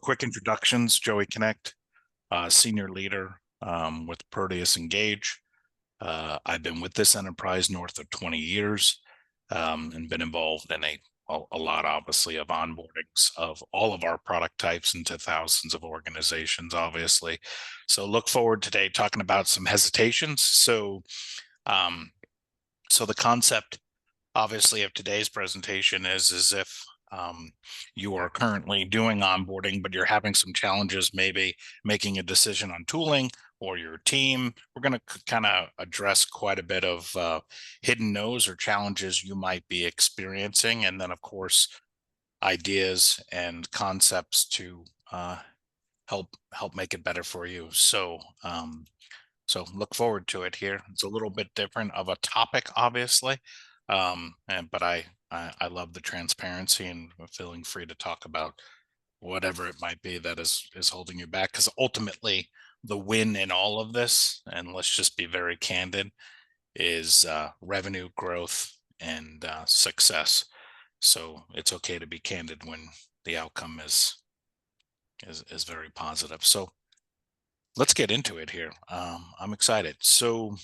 Quick introductions: Joey Connect, senior leader with Proteus Engage. I've been with this enterprise north of 20 years and been involved in a lot, obviously, of onboardings of all of our product types into thousands of organizations, obviously. So look forward today talking about some hesitations. Um, so the concept, obviously, of today's presentation is if you are currently doing onboarding, but you're having some challenges, maybe making a decision on tooling or your team. We're going to kind of address quite a bit of hidden no's or challenges you might be experiencing. And then, of course, ideas and concepts to help make it better for you. So look forward to it here. It's a little bit different of a topic, obviously, but I love the transparency and feeling free to talk about whatever it might be that is holding you back. Because ultimately, the win in all of this, and let's just be very candid, is revenue growth and success. So it's okay to be candid when the outcome is very positive. So let's get into it here. I'm excited. So,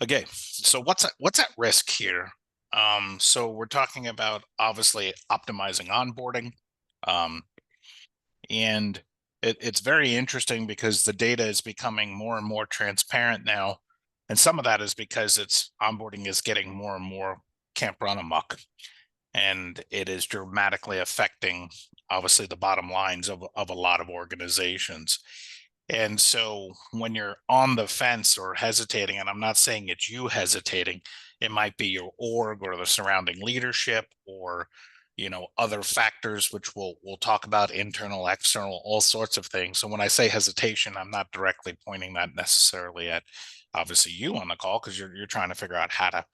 okay, so what's at risk here? So we're talking about obviously optimizing onboarding, um, and it's very interesting because the data is becoming more and more transparent now, and some of that is because it's onboarding is getting more and more can't run amok, and it is dramatically affecting obviously the bottom lines of a lot of organizations. And so when you're on the fence or hesitating, and I'm not saying it's you hesitating, it might be your org or the surrounding leadership or other factors which we'll talk about, internal, external, all sorts of things. So when I say hesitation, I'm not directly pointing that necessarily at obviously you on the call, because you're trying to figure out how to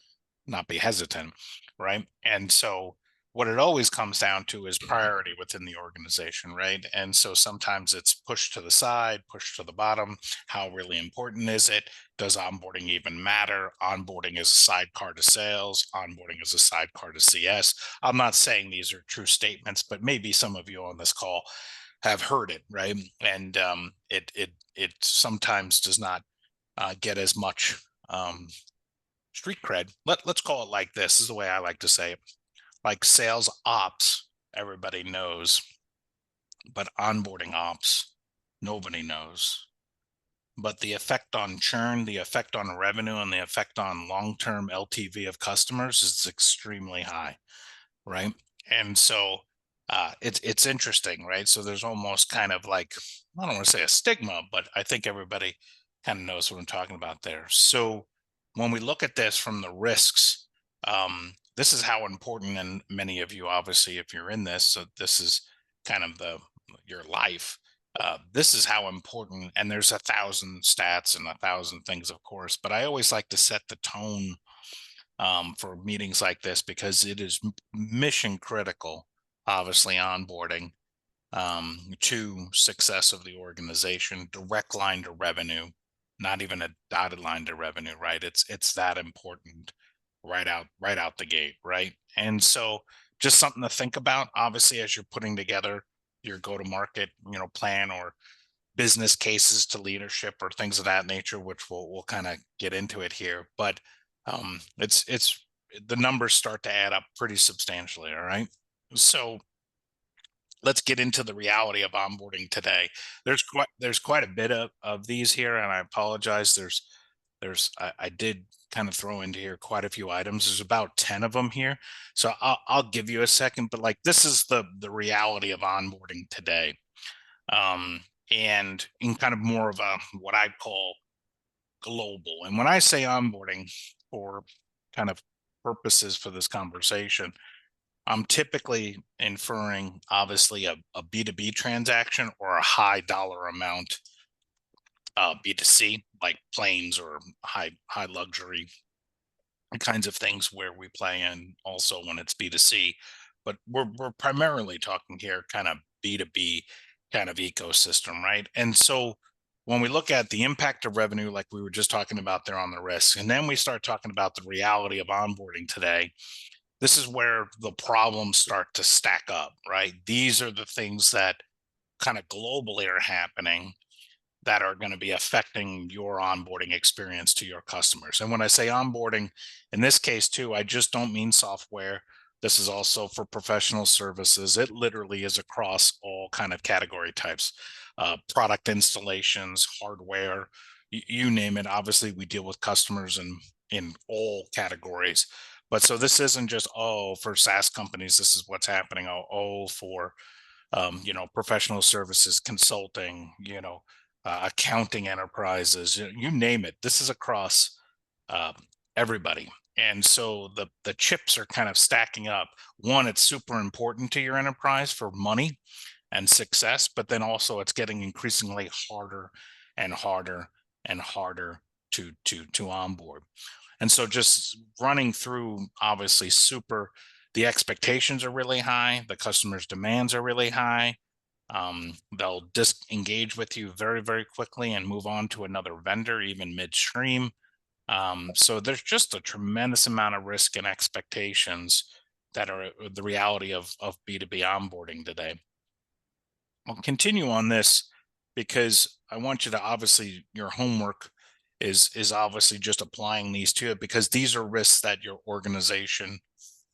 not be hesitant, right? And so what it always comes down to is priority within the organization, right? And so sometimes it's pushed to the side, pushed to the bottom. How really important is it? Does onboarding even matter? Onboarding is a sidecar to sales. Onboarding is a sidecar to CS. I'm not saying these are true statements, but maybe some of you on this call have heard it, right? And it sometimes does not get as much street cred. Let's call it like this. Is the way I like to say it. Like sales ops, everybody knows, but onboarding ops, nobody knows. But the effect on churn, the effect on revenue, and the effect on long-term LTV of customers is extremely high, right? And so it's interesting, right? So there's almost kind of like, I don't want to say a stigma, but I think everybody kind of knows what I'm talking about there. So when we look at this from the risks, this is how important, and many of you, obviously, if you're in this, so this is kind of your life. This is how important, and there's 1,000 stats and 1,000 things, of course, but I always like to set the tone for meetings like this because it is mission critical, obviously, onboarding to success of the organization, direct line to revenue, not even a dotted line to revenue, right? It's that important right out the gate, right? And so just something to think about, obviously, as you're putting together your go-to-market, plan or business cases to leadership or things of that nature, which we'll kind of get into it here. But it's the numbers start to add up pretty substantially. All right. So let's get into the reality of onboarding today. There's quite a bit of these here, and I apologize. I did kind of throw into here quite a few items. There's about 10 of them here. So I'll give you a second, but like this is the reality of onboarding today. And in kind of more of a what I'd call global. And when I say onboarding for kind of purposes for this conversation, I'm typically inferring obviously a B2B transaction or a high dollar amount B2C, like planes or high luxury kinds of things where we play in also when it's B2C. But we're primarily talking here kind of B2B kind of ecosystem, right? And so when we look at the impact of revenue, like we were just talking about there on the risk, and then we start talking about the reality of onboarding today, this is where the problems start to stack up, right? These are the things that kind of globally are happening that are going to be affecting your onboarding experience to your customers. And when I say onboarding, in this case too, I just don't mean software. This is also for professional services. It literally is across all kind of category types, product installations, hardware, you name it. Obviously, we deal with customers in all categories. But so this isn't just, oh, for SaaS companies, this is what's happening. Oh, for professional services, consulting, accounting enterprises, you name it. This is across uh, everybody. And so the chips are kind of stacking up. One, it's super important to your enterprise for money and success, but then also it's getting increasingly harder and harder and harder to onboard. And so just running through, obviously, the expectations are really high, the customer's demands are really high. They'll disengage with you very, very quickly and move on to another vendor, even midstream. So there's just a tremendous amount of risk and expectations that are the reality of B2B onboarding today. I'll continue on this because I want you to, obviously, your homework is obviously just applying these to it, because these are risks that your organization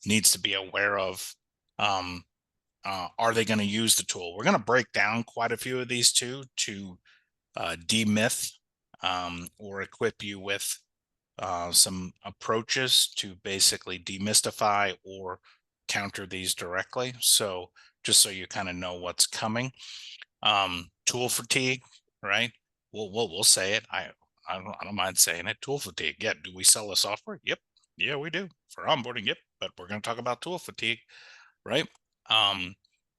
needs to be aware of. Are they going to use the tool? We're going to break down quite a few of these too, to demyth or equip you with some approaches to basically demystify or counter these directly. So just so you kind of know what's coming. Tool fatigue, right? We'll say it. I don't mind saying it. Tool fatigue. Yeah. Do we sell the software? Yep. Yeah, we do for onboarding. Yep. But we're going to talk about tool fatigue, right?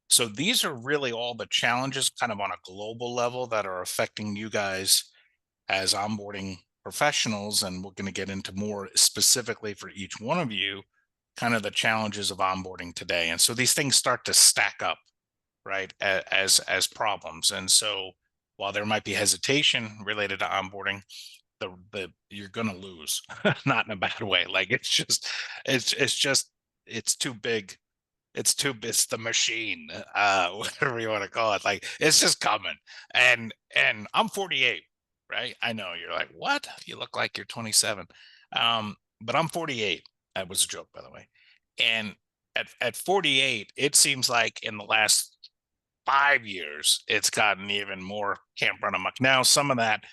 So these are really all the challenges kind of on a global level that are affecting you guys as onboarding professionals. And we're going to get into more specifically for each one of you, kind of the challenges of onboarding today. And so these things start to stack up, right, as problems. And so while there might be hesitation related to onboarding, the you're going to lose, not in a bad way. Like it's too big. It's the machine, whatever you want to call it. Like, it's just coming. And I'm 48, right? I know you're like, what? You look like you're 27. But I'm 48. That was a joke, by the way. And at 48, it seems like in the last 5 years, it's gotten even more camp run amok. Now, some of that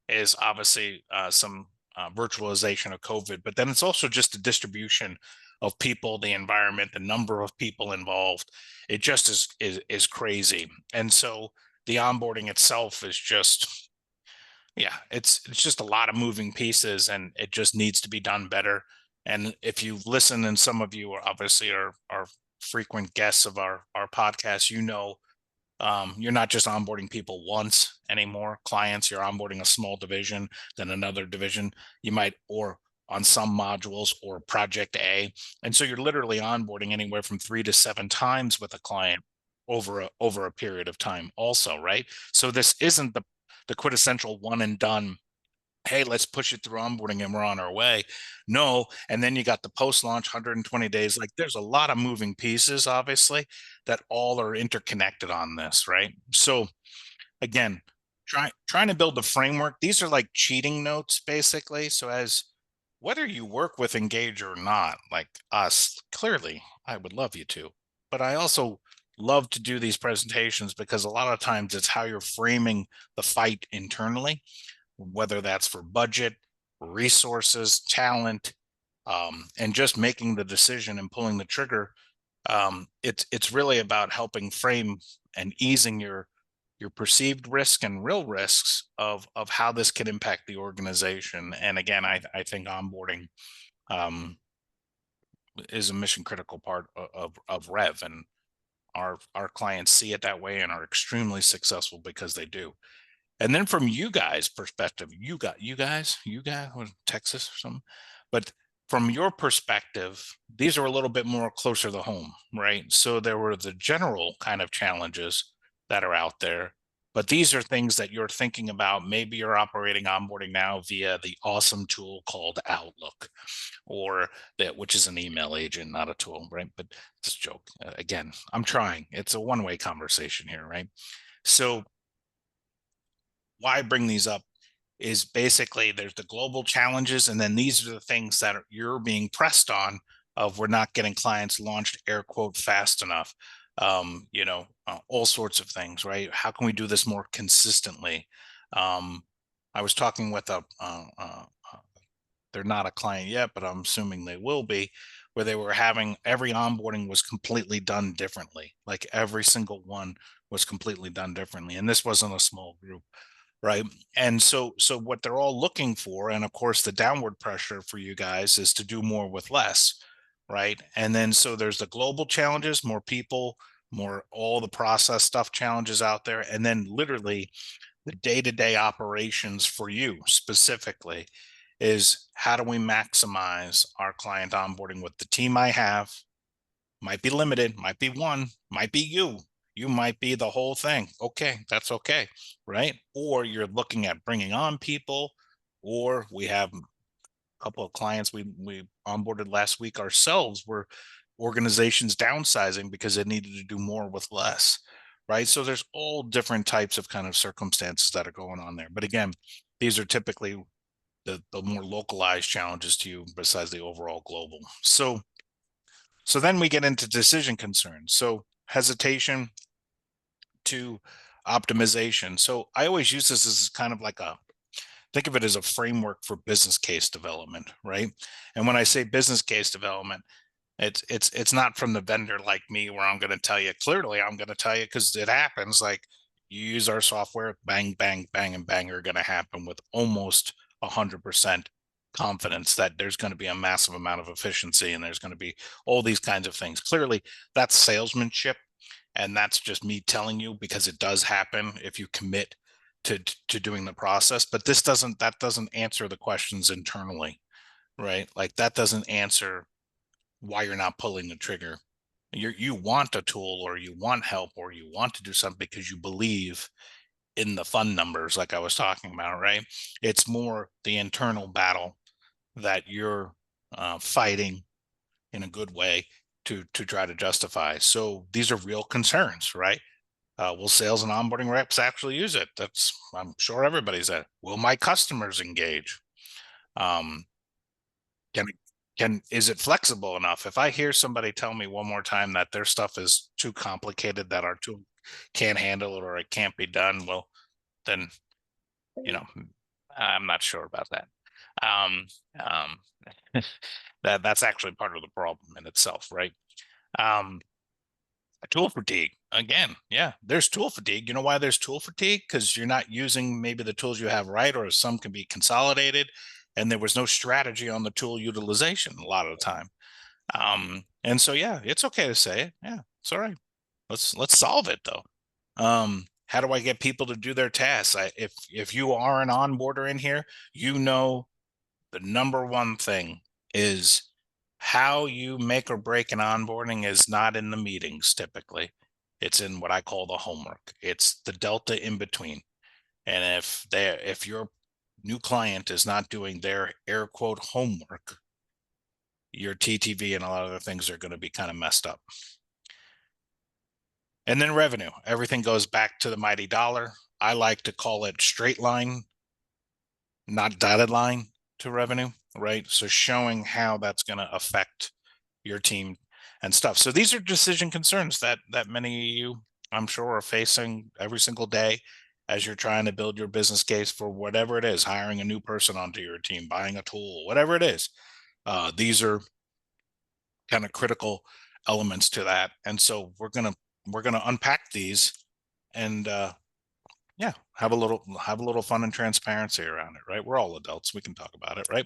is obviously some virtualization of COVID, but then it's also just the distribution of people, the environment, the number of people involved. It just is crazy. And so the onboarding itself is just, yeah, it's just a lot of moving pieces, and it just needs to be done better. And if you listen, and some of you are obviously are frequent guests of our podcast, you're not just onboarding people once anymore. Clients, you're onboarding a small division, then another division. You might, or on some modules, or project A. And so you're literally onboarding anywhere from 3 to 7 times with a client over a period of time also, right? So this isn't the quintessential one and done, hey, let's push it through onboarding and we're on our way. No. And then you got the post launch 120 days. Like, there's a lot of moving pieces, obviously, that all are interconnected on this, right? So again, trying to build a framework. These are like cheating notes, basically. So as whether you work with Engage or not, like us, clearly, I would love you to, but I also love to do these presentations because a lot of times it's how you're framing the fight internally, whether that's for budget, resources, talent, and just making the decision and pulling the trigger. It's really about helping frame and easing your perceived risk and real risks of how this could impact the organization. And again, I think onboarding is a mission critical part of Rev, and our clients see it that way and are extremely successful because they do. And then from you guys' perspective, you guys, Texas or something, but from your perspective, these are a little bit more closer to home, right? So there were the general kind of challenges that are out there, but these are things that you're thinking about. Maybe you're operating onboarding now via the awesome tool called Outlook, or that, which is an email agent, not a tool, right? But it's a joke. Again, I'm trying. It's a one-way conversation here, right? So why I bring these up is basically there's the global challenges, and then these are the things that you're being pressed on of we're not getting clients launched air quote fast enough. All sorts of things, right? How can we do this more consistently? I was talking with they're not a client yet, but I'm assuming they will be, where they were having every onboarding was completely done differently. Like every single one was completely done differently. And this wasn't a small group, right? And so what they're all looking for, and of course the downward pressure for you guys is to do more with less, right? And then so there's the global challenges, more people, more all the process stuff challenges out there, and then literally the day-to-day operations for you specifically is how do we maximize our client onboarding with the team I have. Might be limited, might be one, might be you might be the whole thing. Okay, that's okay, right? Or you're looking at bringing on people, or we have a couple of clients we onboarded last week ourselves were organizations downsizing because they needed to do more with less, right? So there's all different types of kind of circumstances that are going on there. But again, these are typically the more localized challenges to you besides the overall global. So then we get into decision concerns. So hesitation to optimization. So I always use this as kind of like think of it as a framework for business case development, right? And when I say business case development, it's not from the vendor like me where I'm going to tell you clearly. I'm going to tell you because it happens. Like you use our software, bang, bang, bang, and bang are going to happen with almost 100% confidence that there's going to be a massive amount of efficiency and there's going to be all these kinds of things. Clearly, that's salesmanship, and that's just me telling you because it does happen if you commit to doing the process. But that doesn't answer the questions internally, right? Like that doesn't answer why you're not pulling the trigger. You want a tool, or you want help, or you want to do something because you believe in the fund numbers, like I was talking about, right? It's more the internal battle that you're fighting in a good way to try to justify. So these are real concerns, right? Will sales and onboarding reps actually use it? That's, I'm sure everybody's at. Will my customers engage? Um, can is it flexible enough? If I hear somebody tell me one more time that their stuff is too complicated, that our tool can't handle it, or it can't be done, well, then I'm not sure about that. Um, um, that's actually part of the problem in itself, right? Um, Tool fatigue again. Yeah, there's tool fatigue. You know why there's tool fatigue? Because you're not using maybe the tools you have right, or some can be consolidated, and there was no strategy on the tool utilization a lot of the time. And so yeah, it's okay to say it. Yeah, it's all right. Let's solve it though. How do I get people to do their tasks? If you are an onboarder in here, the number one thing is how you make or break an onboarding is not in the meetings typically. It's in what I call the homework. It's the delta in between. And if your new client is not doing their air quote homework, your TTV and a lot of other things are going to be kind of messed up. And then revenue. Everything goes back to the mighty dollar. I like to call it straight line, not dotted line to revenue, right? So showing how that's going to affect your team and stuff. So these are decision concerns that many of you, I'm sure, are facing every single day as you're trying to build your business case for whatever it is, hiring a new person onto your team, buying a tool, whatever it is. These are kind of critical elements to that. And so we're gonna unpack these and yeah, have a little fun and transparency around it, right? We're all adults, we can talk about it, right?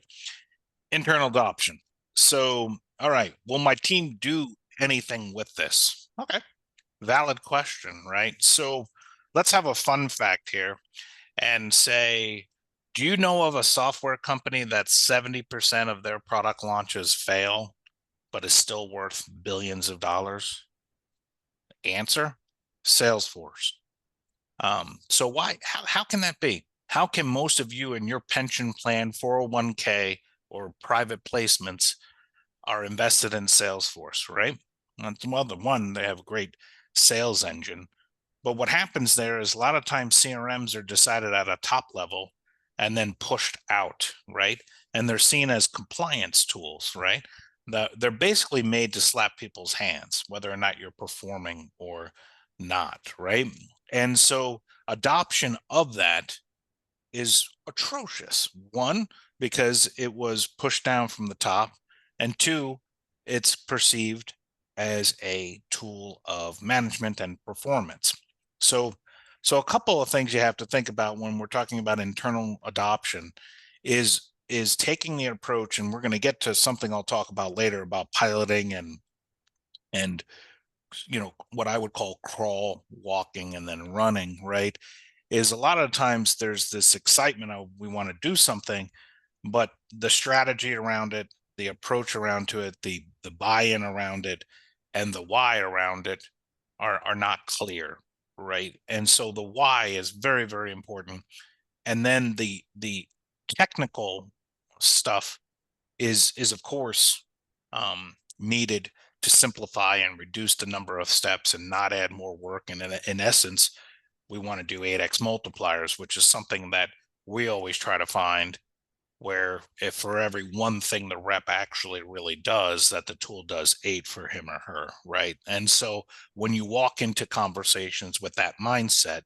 Internal adoption. So, all right, will my team do anything with this? Okay, valid question, right? So let's have a fun fact here and say, do you know of a software company that 70% of their product launches fail, but is still worth billions of dollars? Answer: Salesforce. So how can that be? How can most of you in your pension plan, 401k, or private placements are invested in Salesforce, right? Well, the one, they have a great sales engine. But what happens there is a lot of times CRMs are decided at a top level and then pushed out, right? And they're seen as compliance tools, right? They're basically made to slap people's hands, whether or not you're performing or not, right? And so adoption of that is atrocious. One, because it was pushed down from the top, and two, it's perceived as a tool of management and performance. So, so a couple of things you have to think about when we're talking about internal adoption is taking the approach, and we're going to get to something I'll talk about later about piloting and what I would call crawl, walking, and then running, right? Is a lot of times there's this excitement of we want to do something, but the strategy around it, the approach around to it, the buy-in around it, and the why around it are not clear, right? And so the why is very, very important. And then the technical stuff is of course needed to simplify and reduce the number of steps and not add more work. And in essence, we want to do 8x multipliers, which is something that we always try to find, where if for every one thing the rep actually really does, that the tool does 8 for him or her, right? And so when you walk into conversations with that mindset,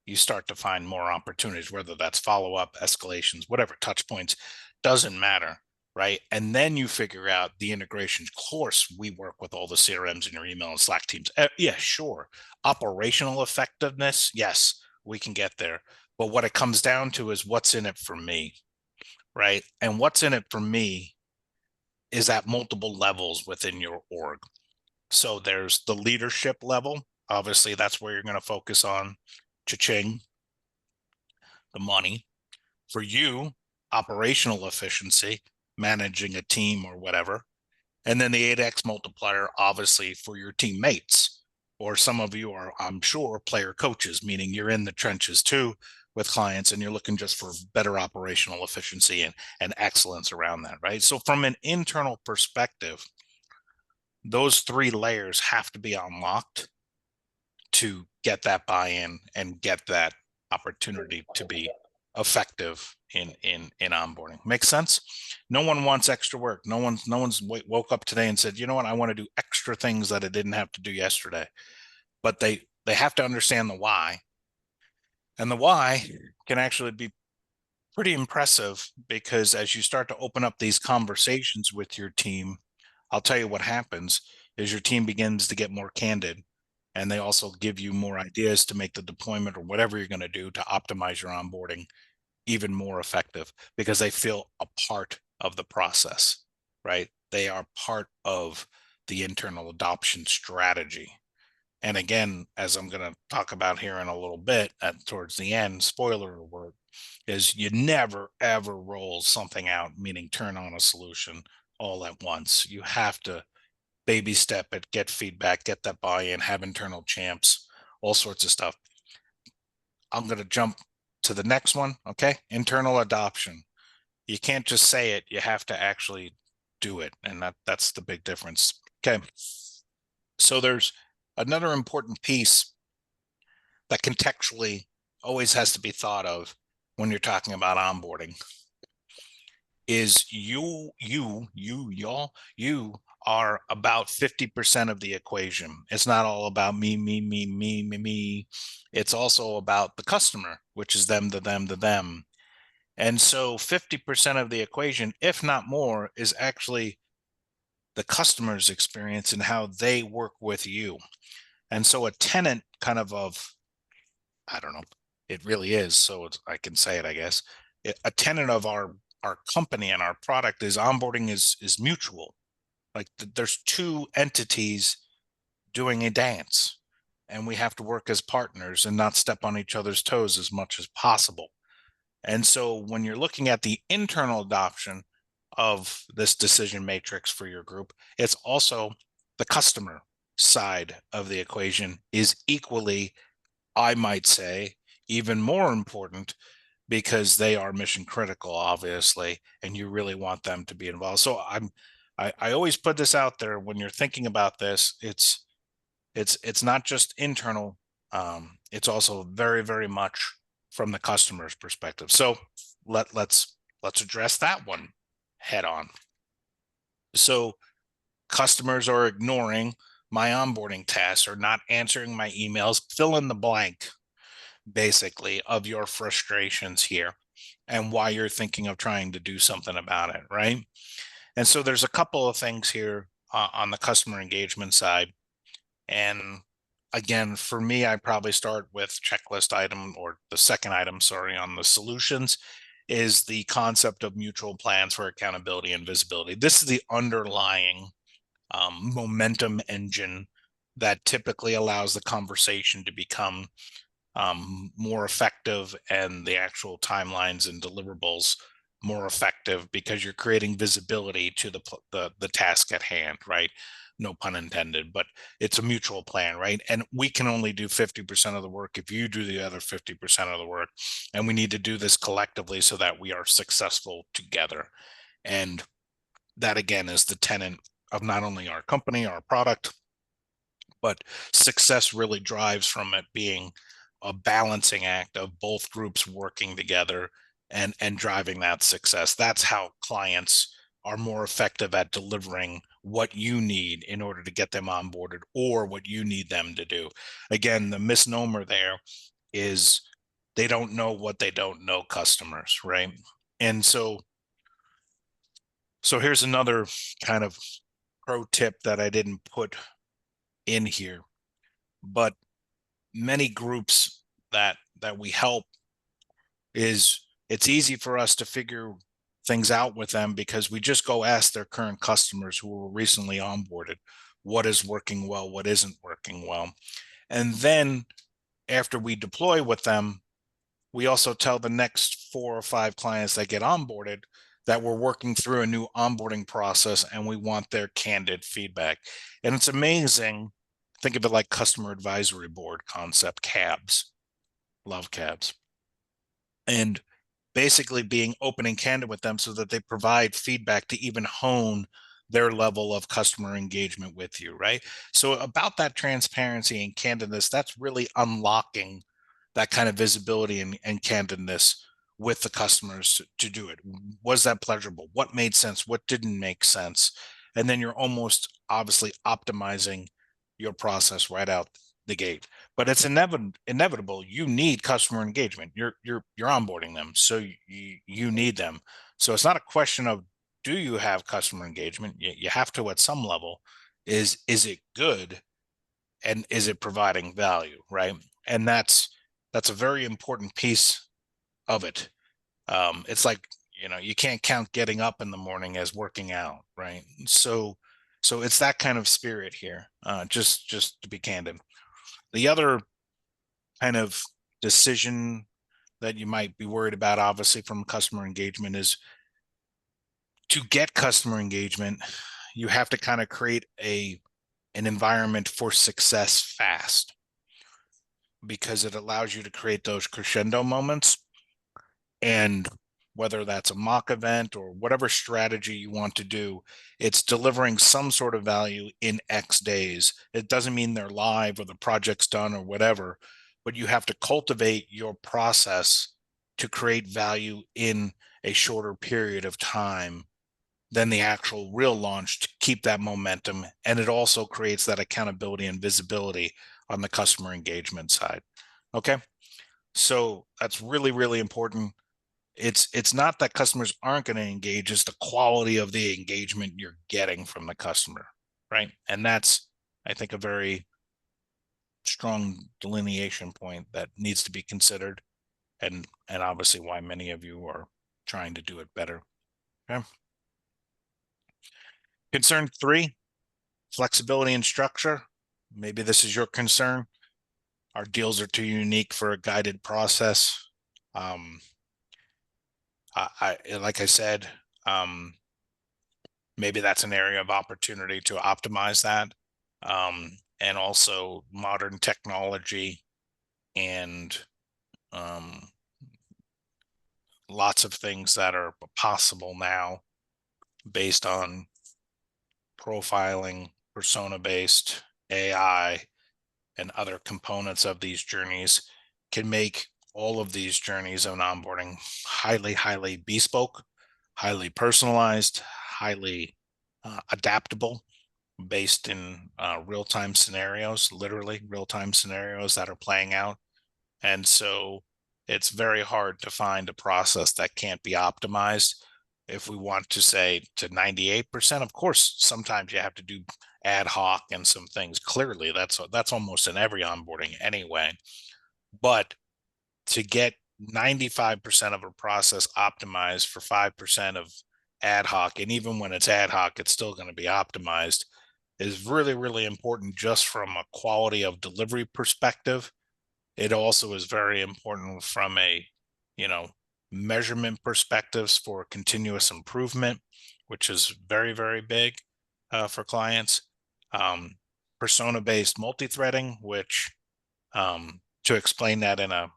you start to find more opportunities, whether that's follow-up, escalations, whatever, touch points, doesn't matter, right? And then you figure out the integrations. Of course, we work with all the CRMs in your email and Slack teams. Yeah, sure. Operational effectiveness, yes, we can get there. But what it comes down to is what's in it for me, right? And what's in it for me is at multiple levels within your org. So there's the leadership level. Obviously, that's where you're going to focus on cha-ching, the money. For you, operational efficiency, managing a team or whatever. And then the 8x multiplier, obviously, for your teammates. Or some of you are, I'm sure, player coaches, meaning you're in the trenches too with clients and you're looking just for better operational efficiency and excellence around that, right? So from an internal perspective, those three layers have to be unlocked to get that buy-in and get that opportunity to be effective in onboarding. Makes sense? No one wants extra work. No one's woke up today and said, you know what, I want to do extra things that I didn't have to do yesterday. But they have to understand the why. And the why can actually be pretty impressive, because as you start to open up these conversations with your team, I'll tell you what happens is your team begins to get more candid, and they also give you more ideas to make the deployment or whatever you're going to do to optimize your onboarding even more effective, because they feel a part of the process, right? They are part of the internal adoption strategy. And again, as I'm going to talk about here in a little bit towards the end, spoiler alert, is you never ever roll something out, meaning turn on a solution all at once. You have to baby step it, get feedback, get that buy-in, have internal champs, all sorts of stuff. I'm going to jump to the next one. Okay. Internal adoption. You can't just say it. You have to actually do it. And that's the big difference. Okay. So there's another important piece that contextually always has to be thought of when you're talking about onboarding is you are about 50% of the equation. It's not all about me. It's also about the customer, which is them, the them, the them. And so 50% of the equation, if not more, is actually the customer's experience and how they work with you. And so a tenant of I don't know, it really is. So I can say it, I guess. A tenet of our company and our product is onboarding is mutual. Like there's two entities doing a dance, and we have to work as partners and not step on each other's toes as much as possible. And so when you're looking at the internal adoption of this decision matrix for your group, it's also the customer side of the equation is equally I might say even more important because they are mission critical, obviously, and you really want them to be involved. So I always put this out there when you're thinking about this. It's not just internal. It's also very, very much from the customer's perspective. So let's address that one head on. So customers are ignoring my onboarding tasks or not answering my emails. Fill in the blank, basically, of your frustrations here and why you're thinking of trying to do something about it, right? And so there's a couple of things here on the customer engagement side. And again, for me, I probably start with checklist item, or the second item, sorry, on the solutions, is the concept of mutual plans for accountability and visibility. This is the underlying momentum engine that typically allows the conversation to become more effective, and the actual timelines and deliverables more effective, because you're creating visibility to the task at hand, right? No pun intended, but it's a mutual plan, right? And we can only do 50% of the work if you do the other 50% of the work, and we need to do this collectively so that we are successful together. And that again is the tenet of not only our company, our product, but success really drives from it being a balancing act of both groups working together and driving that success. That's how clients are more effective at delivering what you need in order to get them onboarded, or what you need them to do. Again, the misnomer there is they don't know what they don't know, customers, right? And so here's another kind of pro tip that I didn't put in here, but many groups that we help, is it's easy for us to figure things out with them because we just go ask their current customers who were recently onboarded what is working well, what isn't working well. And then after we deploy with them, we also tell the next 4 or 5 clients that get onboarded that we're working through a new onboarding process and we want their candid feedback. And it's amazing. Think of it like customer advisory board concept, cabs. Love cabs. And basically being open and candid with them so that they provide feedback to even hone their level of customer engagement with you, right? So about that transparency and candidness, that's really unlocking that kind of visibility and candidness with the customers to do it. Was that pleasurable? What made sense? What didn't make sense? And then you're almost obviously optimizing your process right out the gate. But it's inevitable. You need customer engagement. You're onboarding them, so you need them. So it's not a question of do you have customer engagement. You have to at some level. Is it good, and is it providing value, right? And that's a very important piece of it. It's like, you can't count getting up in the morning as working out, right? So it's that kind of spirit here. Just to be candid. The other kind of decision that you might be worried about, obviously, from customer engagement, is to get customer engagement, you have to kind of create an environment for success fast, because it allows you to create those crescendo moments. And whether that's a mock event or whatever strategy you want to do, it's delivering some sort of value in X days. It doesn't mean they're live or the project's done or whatever, but you have to cultivate your process to create value in a shorter period of time than the actual real launch, to keep that momentum. And it also creates that accountability and visibility on the customer engagement side. Okay. So that's really, really important. It's not that customers aren't going to engage, it's the quality of the engagement you're getting from the customer, right? And that's, I think, a very strong delineation point that needs to be considered, and obviously why many of you are trying to do it better. Okay. Concern 3, flexibility and structure. Maybe this is your concern. Our deals are too unique for a guided process. Like I said, maybe that's an area of opportunity to optimize that. And also modern technology and lots of things that are possible now based on profiling, persona-based AI, and other components of these journeys can make all of these journeys of onboarding highly, highly bespoke, highly personalized, highly adaptable, based in real-time scenarios, literally real-time scenarios that are playing out. And so it's very hard to find a process that can't be optimized. If we want to say to 98%, of course, sometimes you have to do ad hoc and some things. Clearly, that's almost in every onboarding anyway. But to get 95% of a process optimized for 5% of ad hoc, and even when it's ad hoc, it's still going to be optimized, is really, really important just from a quality of delivery perspective. It also is very important from a, measurement perspectives for continuous improvement, which is very, very big for clients. Persona-based multi-threading, which to explain that in a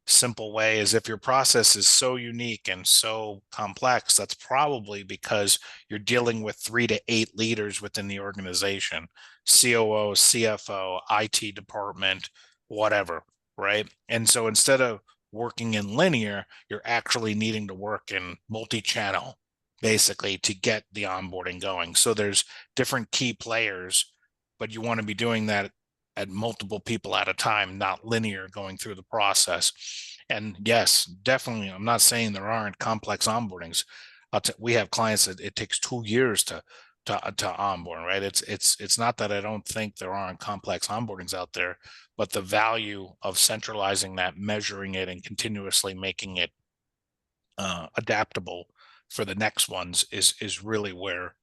simple way is if your process is so unique and so complex, that's probably because you're dealing with 3 to 8 leaders within the organization, COO, CFO, IT department, whatever, right? And so instead of working in linear, you're actually needing to work in multi-channel basically to get the onboarding going. So there's different key players, but you want to be doing that at multiple people at a time, not linear going through the process. And yes, definitely, I'm not saying there aren't complex onboardings. We have clients that it takes 2 years to onboard, right? It's not that I don't think there aren't complex onboardings out there, but the value of centralizing that, measuring it, and continuously making it adaptable for the next ones is really where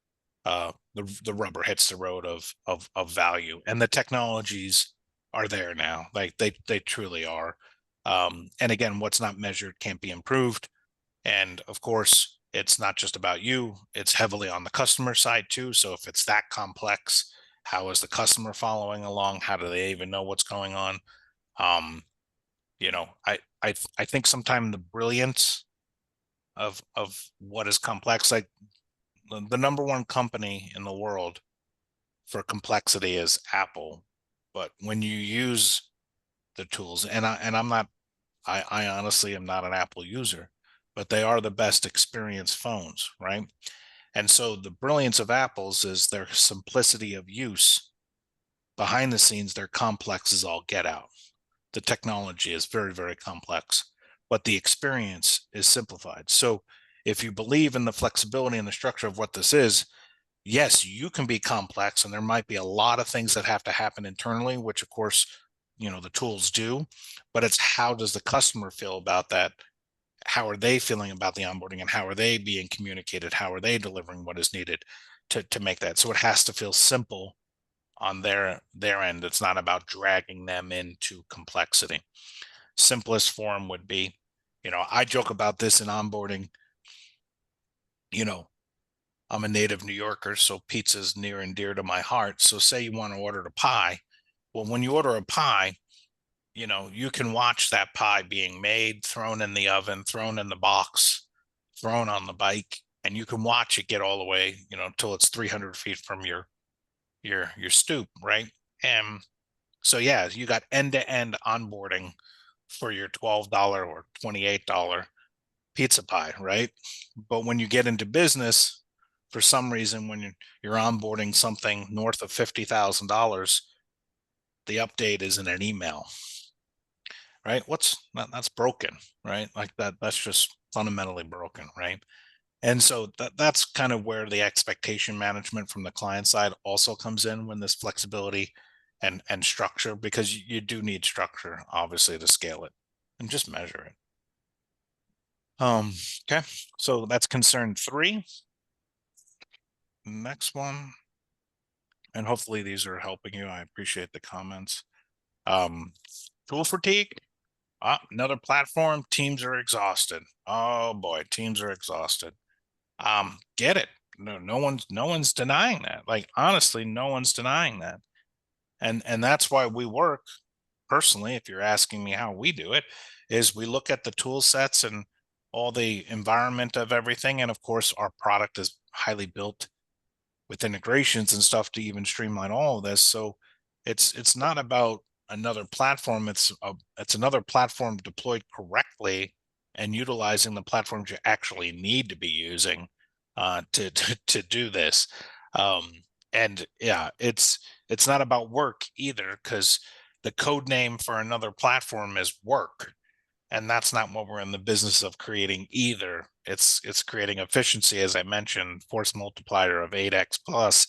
the rubber hits the road of value, and the technologies are there now. Like they truly are. And again, what's not measured can't be improved. And of course, it's not just about you; it's heavily on the customer side too. So if it's that complex, how is the customer following along? How do they even know what's going on? Um, I think sometimes the brilliance of what is complex, like the number one company in the world for complexity is Apple. But when you use the tools, I'm not, I honestly am not an Apple user, but they are the best experience phones, right? And so the brilliance of Apple's is their simplicity of use. Behind the scenes, they're complex as all get out. The technology is very, very complex, but the experience is simplified. So if you believe in the flexibility and the structure of what this is, yes, you can be complex and there might be a lot of things that have to happen internally, which of course, the tools do, but it's how does the customer feel about that? How are they feeling about the onboarding, and how are they being communicated? How are they delivering what is needed to make that? So it has to feel simple on their end. It's not about dragging them into complexity. Simplest form would be, I joke about this in onboarding, you know, I'm a native New Yorker, so pizza's near and dear to my heart. So say you want to order a pie. Well, when you order a pie, you can watch that pie being made, thrown in the oven, thrown in the box, thrown on the bike, and you can watch it get all the way, until it's 300 feet from your stoop, right? And so yeah, you got end-to-end onboarding for your $12 or $28 pizza pie, right? But when you get into business, for some reason, when you're onboarding something north of $50,000, the update is in an email, right? That's broken, right? Like that's just fundamentally broken, right? And so that's kind of where the expectation management from the client side also comes in, when this flexibility and structure, because you do need structure, obviously, to scale it and just measure it. Okay, so that's concern 3. Next one, and hopefully these are helping you. I appreciate the comments. Um, Tool fatigue. Another platform. Teams are exhausted. Oh boy, teams are exhausted. Get it. No one's denying that. Like honestly, no one's denying that. And that's why we work personally, if you're asking me how we do it, is we look at the tool sets and all the environment of everything. And of course, our product is highly built with integrations and stuff to even streamline all of this. So it's not about another platform. It's another platform deployed correctly and utilizing the platforms you actually need to be using to do this. Um, and yeah, it's not about work either, because the code name for another platform is work, and that's not what we're in the business of creating either. It's creating efficiency, as I mentioned, force multiplier of 8x plus.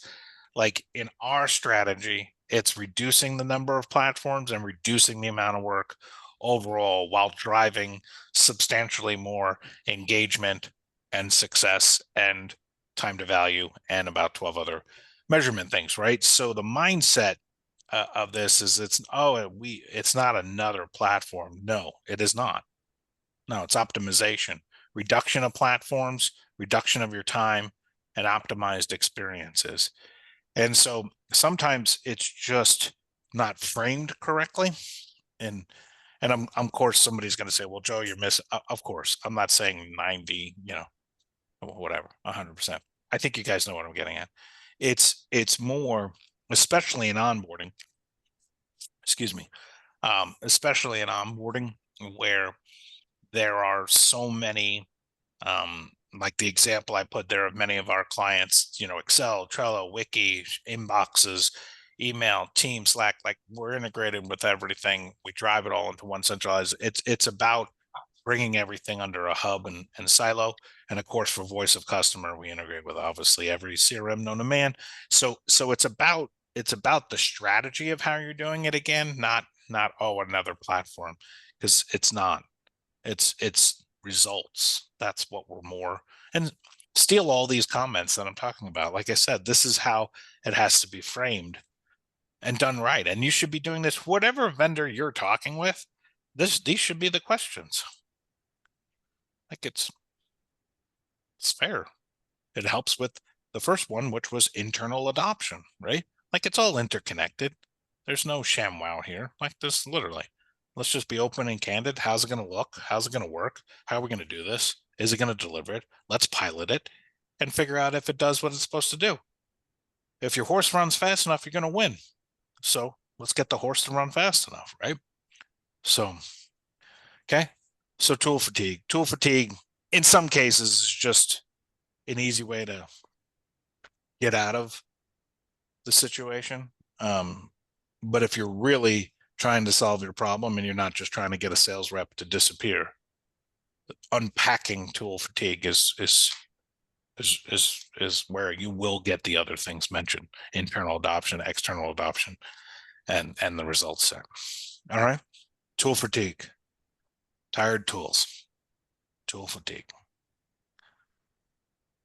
Like in our strategy, it's reducing the number of platforms and reducing the amount of work overall while driving substantially more engagement and success and time to value and about 12 other measurement things, right? So the mindset of this is it's not another platform. No, it is not. No, it's optimization, reduction of platforms, reduction of your time, and optimized experiences. And so sometimes it's just not framed correctly. And of course somebody's going to say, well, Joe, you're missing. Of course, I'm not saying 90, whatever, 100%. I think you guys know what I'm getting at. It's more, especially in onboarding, excuse me, especially in onboarding, where there are so many, like the example I put there of many of our clients, Excel, Trello, Wiki, inboxes, email, Team, Slack, like we're integrated with everything. We drive it all into one centralized. It's about bringing everything under a hub and silo. And of course, for voice of customer, we integrate with obviously every CRM known to man. So it's about the strategy of how you're doing it again, not another platform, because it's not. It's results. That's what we're more. And steal all these comments that I'm talking about. Like I said, this is how it has to be framed and done right. And you should be doing this, whatever vendor you're talking with. These should be the questions. Like it's fair. It helps with the first one, which was internal adoption, right? Like it's all interconnected. There's no ShamWow here. Like this, literally. Let's just be open and candid. How's it going to look? How's it going to work? How are we going to do this? Is it going to deliver it? Let's pilot it and figure out if it does what it's supposed to do. If your horse runs fast enough, you're going to win. So let's get the horse to run fast enough, right? So, okay. So tool fatigue. Tool fatigue, in some cases, is just an easy way to get out of the situation. But if you're really trying to solve your problem and you're not just trying to get a sales rep to disappear, unpacking tool fatigue is where you will get the other things mentioned: internal adoption, external adoption, and the results there. All right. Tool fatigue, tired tools, tool fatigue.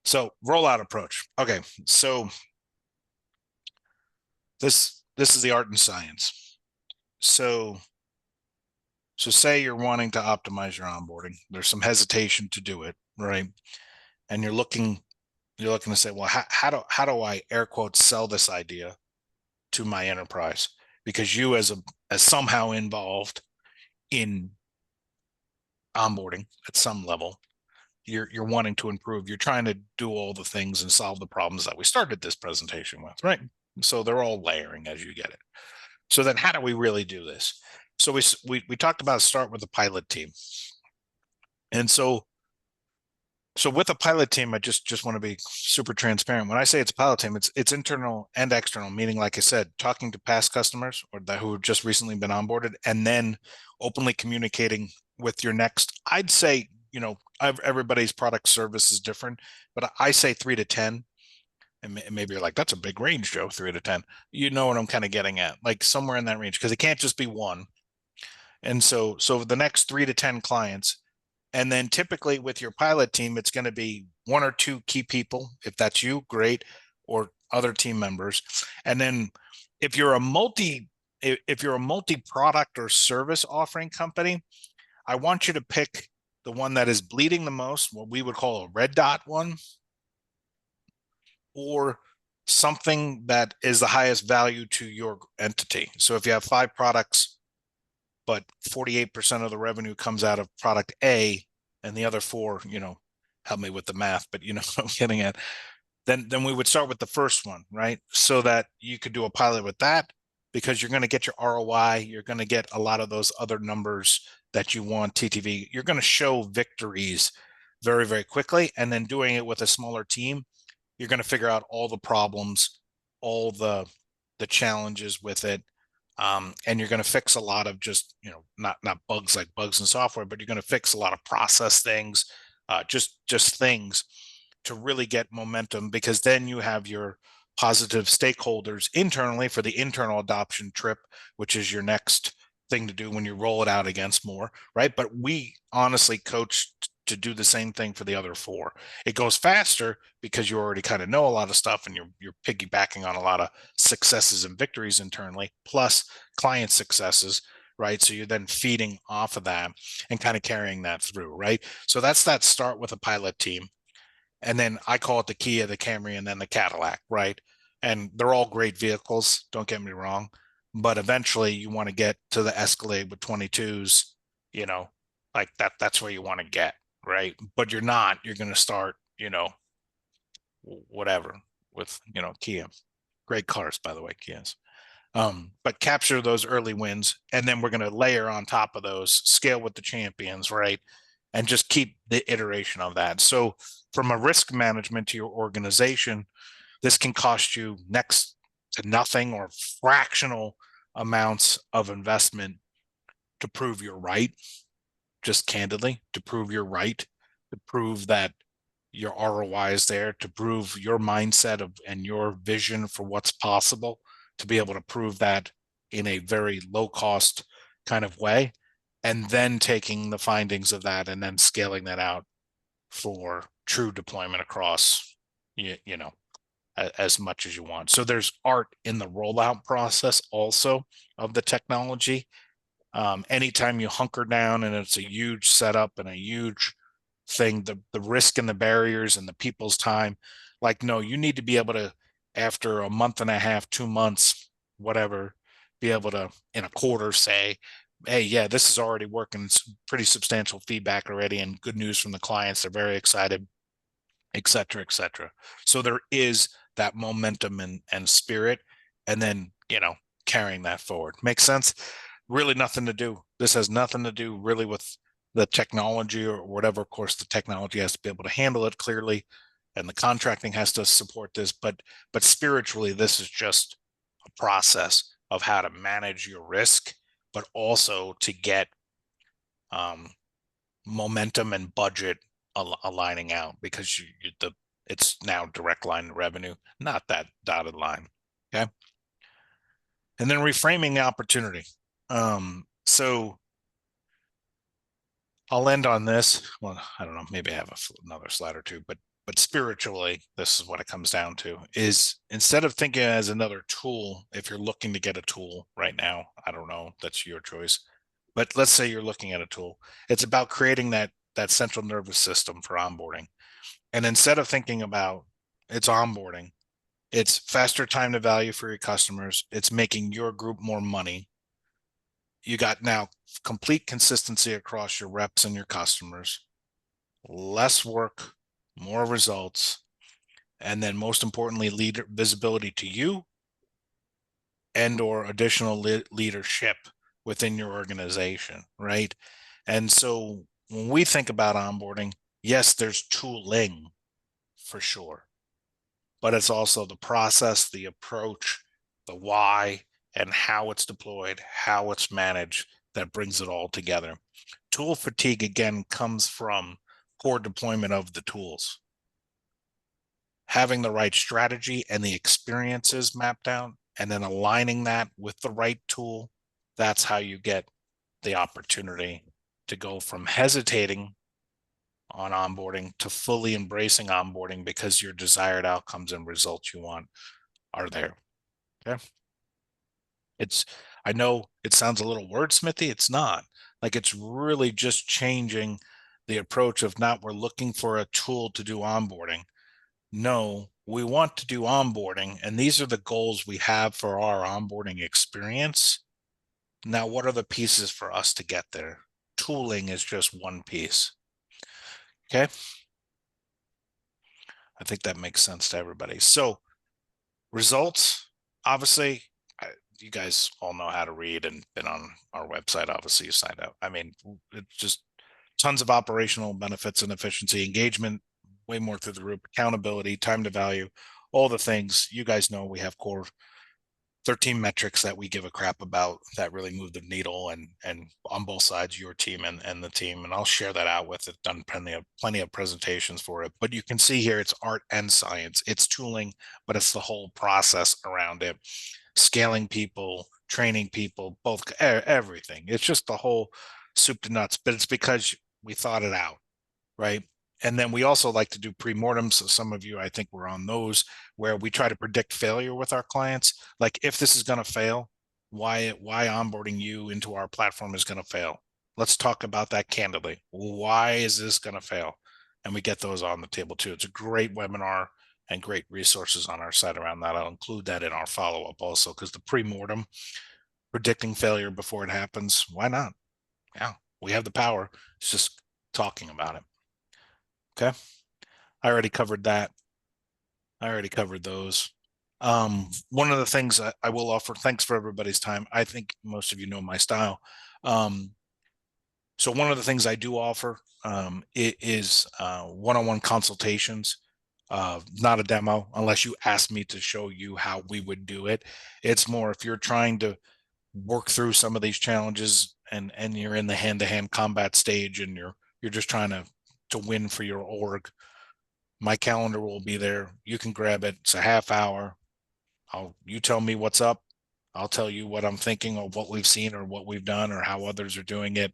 So rollout approach. Okay. So this is the art and science. So say you're wanting to optimize your onboarding. There's some hesitation to do it, right? And you're looking to say, well, how do I, air quotes, sell this idea to my enterprise? Because you as somehow involved in onboarding at some level, you're wanting to improve. You're trying to do all the things and solve the problems that we started this presentation with, right? So they're all layering as you get it. So then how do we really do this? So we talked about start with a pilot team. And so with a pilot team, I just want to be super transparent. When I say it's a pilot team, it's internal and external, meaning, like I said, talking to past customers or that who have just recently been onboarded, and then openly communicating with your next. I'd say, everybody's product service is different, but I say 3 to 10. And maybe you're like, that's a big range, Joe, 3 to 10. You know what I'm kind of getting at, like somewhere in that range, because it can't just be one. And so the next 3 to 10 clients. And then typically with your pilot team, it's going to be 1 or 2 key people. If that's you, great, or other team members. And then if you're a multi-product or service offering company, I want you to pick the one that is bleeding the most, what we would call a red dot one, or something that is the highest value to your entity. So if you have 5 products, but 48% of the revenue comes out of product A, and the other four, help me with the math, but what I'm getting at. Then we would start with the first one, right? So that you could do a pilot with that, because you're going to get your ROI, you're going to get a lot of those other numbers that you want, TTV. You're going to show victories very, very quickly, and then doing it with a smaller team, you're going to figure out all the problems, all the challenges with it, and you're going to fix a lot of just not bugs like bugs in software, but you're going to fix a lot of process things, just things to really get momentum, because then you have your positive stakeholders internally for the internal adoption trip, which is your next thing to do when you roll it out against more, right? But we honestly coach to do the same thing for the other four. It goes faster because you already kind of know a lot of stuff, and you're piggybacking on a lot of successes and victories internally, plus client successes, right? So you're then feeding off of that and kind of carrying that through, right? So that's that start with a pilot team. And then I call it the Kia, the Camry, and then the Cadillac, right? And they're all great vehicles, don't get me wrong. But eventually you want to get to the Escalade with 22s, like that's where you want to get, right? But you're not, you're going to start, whatever with, Kia. Great cars, by the way, Kias. But capture those early wins, and then we're going to layer on top of those, scale with the champions, right? And just keep the iteration of that. So from a risk management to your organization, this can cost you next to nothing or fractional amounts of investment to prove you're right, just candidly, to prove you're right, to prove that your ROI is there, to prove your mindset and your vision for what's possible, to be able to prove that in a very low cost kind of way, and then taking the findings of that and then scaling that out for true deployment across, as much as you want. So there's art in the rollout process also of the technology. Anytime you hunker down and it's a huge setup and a huge thing, the risk and the barriers and the people's time, like, no, you need to be able to, after a month and a half, 2 months, whatever, be able to in a quarter say, hey, yeah, this is already working. It's pretty substantial feedback already and good news from the clients. They're very excited, et cetera, et cetera. So there is that momentum and spirit, and then, carrying that forward. Makes sense? Really nothing to do. This has nothing to do really with the technology or whatever. Of course, the technology has to be able to handle it clearly, and the contracting has to support this. But spiritually, this is just a process of how to manage your risk, but also to get momentum and budget aligning out, because it's now direct line revenue, not that dotted line. Okay. And then reframing the opportunity. So I'll end on this. Well, I don't know, maybe I have another slide or two, but spiritually, this is what it comes down to: is instead of thinking as another tool, if you're looking to get a tool right now, I don't know, that's your choice. But let's say you're looking at a tool, it's about creating that central nervous system for onboarding. And instead of thinking about it's onboarding, it's faster time to value for your customers, it's making your group more money. You got now complete consistency across your reps and your customers, less work, more results, and then most importantly, leader visibility to you and or additional leadership within your organization, right? And so when we think about onboarding, yes, there's tooling for sure, but it's also the process, the approach, the why, and how it's deployed, how it's managed, that brings it all together. Tool fatigue, again, comes from poor deployment of the tools. Having the right strategy and the experiences mapped out, and then aligning that with the right tool, that's how you get the opportunity to go from hesitating on onboarding to fully embracing onboarding, because your desired outcomes and results you want are there. Okay. I know it sounds a little wordsmithy. It's not. Like, it's really just changing the approach of not, we're looking for a tool to do onboarding. No, we want to do onboarding, and these are the goals we have for our onboarding experience. Now, what are the pieces for us to get there? Tooling is just one piece. Okay. I think that makes sense to everybody. So results, obviously, you guys all know how to read and been on our website. Obviously, you signed up. I mean, it's just tons of operational benefits and efficiency, engagement, way more through the roof, accountability, time to value, all the things you guys know. We have core 13 metrics that we give a crap about that really move the needle, and on both sides, your team and the team. And I'll share that out with it. Done plenty of presentations for it. But you can see here it's art and science. It's tooling, but it's the whole process around it. Scaling people, training people, both everything. It's just the whole soup to nuts, but it's because we thought it out, right? And then we also like to do pre-mortems. So some of you, I think, were on those where we try to predict failure with our clients. Like, if this is going to fail, why onboarding you into our platform is going to fail? Let's talk about that candidly. Why is this going to fail? And we get those on the table too. It's a great webinar and great resources on our site around that. I'll include that in our follow-up also, because the pre-mortem, predicting failure before it happens, why not? Yeah, we have the power. It's just talking about it. Okay. I already covered that. I already covered those. One of the things I will offer, thanks for everybody's time. I think most of you know my style. So one of the things I do offer it is one-on-one consultations, not a demo, unless you ask me to show you how we would do it. It's more if you're trying to work through some of these challenges and you're in the hand-to-hand combat stage and you're just trying to win for your org. My calendar will be there. You can grab it. It's a half hour. You tell me what's up. I'll tell you what I'm thinking or what we've seen or what we've done or how others are doing it.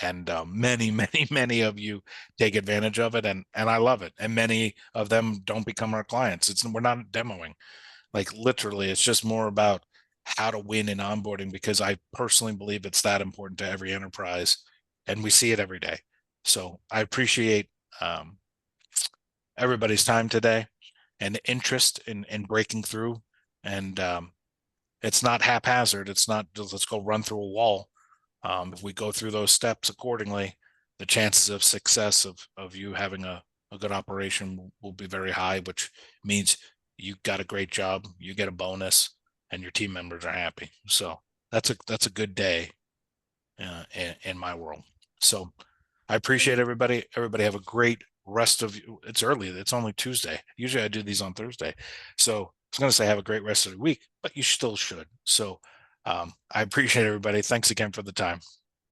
And many, many of you take advantage of it, and I love it. And many of them don't become our clients. We're not demoing. Like, literally, it's just more about how to win in onboarding, because I personally believe it's that important to every enterprise, and we see it every day. So I appreciate everybody's time today and interest in breaking through. And it's not haphazard. It's not just let's go run through a wall. If we go through those steps accordingly, the chances of success of you having a good operation will be very high, which means you got a great job, you get a bonus, and your team members are happy. So that's a good day in my world. So I appreciate everybody. Everybody have a great rest of you. It's early. It's only Tuesday. Usually I do these on Thursday. So I was going to say have a great rest of the week, but you still should. So I appreciate everybody. Thanks again for the time.